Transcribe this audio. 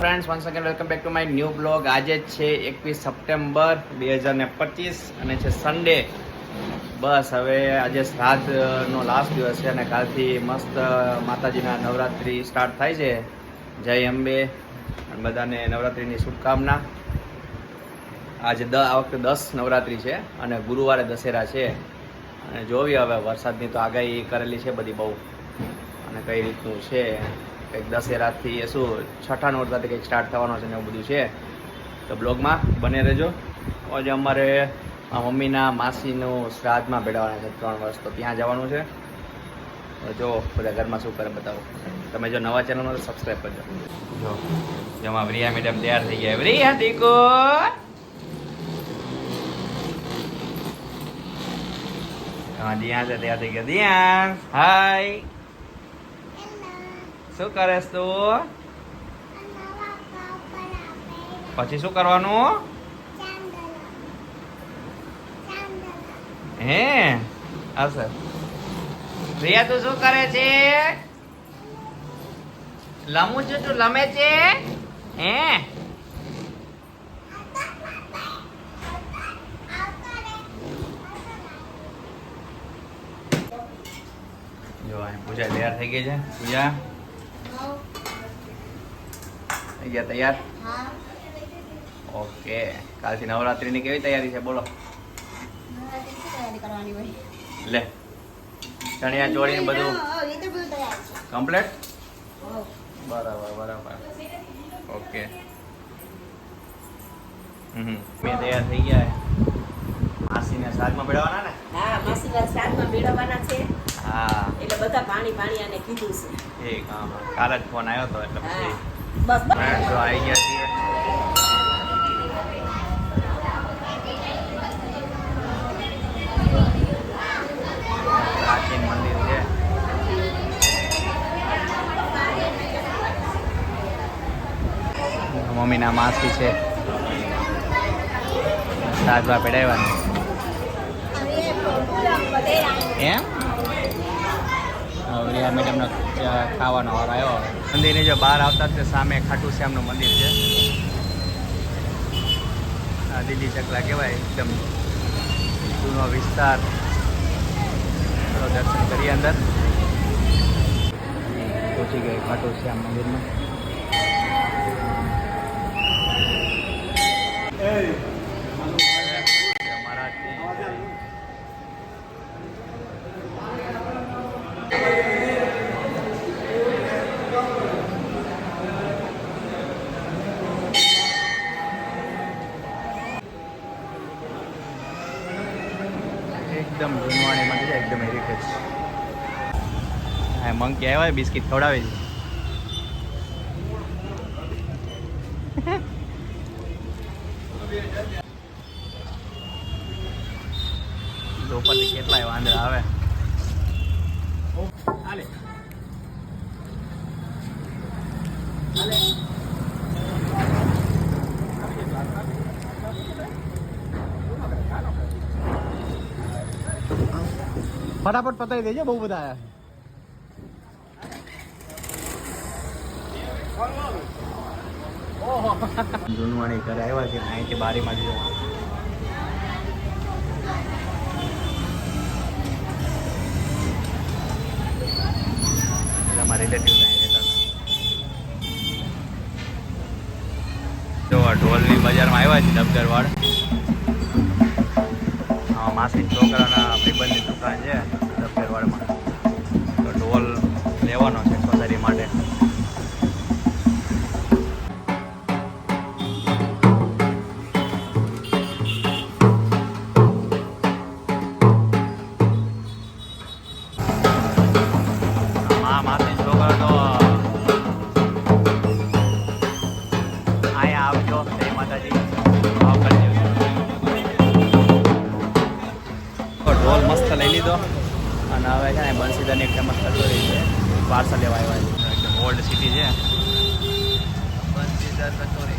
Friends, once again welcome back to my new blog. આજે છે 21 September 2025 અને છે સન્ડે. બસ હવે આજે શ્રાદ્ધનો લાસ્ટ દિવસ છે અને કાલથી મસ્ત માતાજીના નવરાત્રિ સ્ટાર્ટ થાય છે. જય અંબે અને બધાને નવરાત્રિની શુભકામના. આજે આ વખતે 10 નવરાત્રિ છે અને ગુરુવારે દશેરા છે. અને જોવી હવે વરસાદની તો આગાહી કરેલી છે બધી બહુ, અને કઈ રીતનું છે. કંઈક દશેરાથી શું છઠ્ઠા નોરતાથી કંઈક સ્ટાર્ટ થવાનો છે ને એવું બધું છે. તો બ્લોગમાં બને રહેજો. આજે અમારે મમ્મીના માસીનું શ્રાદ્ધમાં ભેળવવાના છે 3 વર્ષ, તો ત્યાં જવાનું છે. જો બધા ઘરમાં શું કરે બતાવો. તમે જો નવા ચેનલમાં તો સબસ્ક્રાઈબ કરજો. જો જેમાં વ્રિયા મેડમ તૈયાર થઈ ગયા. વ્રિયા દીકો દિયા છે તૈયાર થઈ ગયા. દિયા હાય, શું કરેસ તું? પછી શું કરવાનું? હે આવશે. રિયા તું શું કરે છે? લમું છું, તું લમે છે? હે જો પૂજા તૈયાર થઈ ગઈ છે. પૂજા થઈ ગયા તૈયાર? ઓકે. કાલથી નવરાત્રીની કેવી તૈયારી છે બોલો? લે ચણિયા ચોળી ને બધું કમ્પ્લીટ? બરાબર. ઓકે. મેં તૈયાર થઈ ગયા. માસીને શ્રાદ્ધમાં બેડવાના ને? હા, માસીના શ્રાદ્ધમાં બેડવાના છે. હા, એટલે બધા પાણી આને કીધું છે. ઠીક. હા, કાલે જ ફોન આવ્યો હતો એટલે પછી બસ ફ્રેન્ડ્સ આવી ગયા છીએ. પ્રાચીન મંદિર છે. મમ્મીના માસી છે. સાજવા પેડાવવાની એમ. રિયા મેડમનો ખાવાનો વાર આવ્યો. મંદિરની જો બહાર આવતા જ સામે ખાટુ શ્યામનું મંદિર છે. આ દીદી ચકલા કહેવાય, એકદમ જૂનો વિસ્તાર. દર્શન કરીએ અંદર. પહોંચી ગઈ ખાટુ શ્યામ મંદિરમાં. એકદમ જૂનવાણીમાં છે, એકદમ હેરિટેજ. હા, મંકી આવ્યા, બિસ્કિટ ખવડાવી છે. ઉપરથી કેટલાય વાંદરા આવે. હાલે ફટાફટ પતાવી દેજો, બહુ બધા આવ્યા. જૂનવાણી ઘરે આવ્યા છે. અહીંથી બારીમાં જો અમારા રિલેટિવ અહીં રહેતા હતા. જો ઢોલની બજારમાં આવ્યા છે ડબગરવાડ. માસી છોકરાના ભાઈબંધની દુકાન છે ડબગરવાડમાં. તો ઢોલ લેવાનો છે સોસાયટી માટે. માસી છોકરા તો અહીંયા આવજો. જય માતાજી. ભાવ કરી દેજો. ઢોલ મસ્ત લઈ લીધો અને હવે છે ને બંસીદાની એક ફેમસ કચોરી છે, પાર્સલ લેવા આવ્યા છે. એકદમ ઓલ્ડ સિટી છે બંસીદાર કચોરી.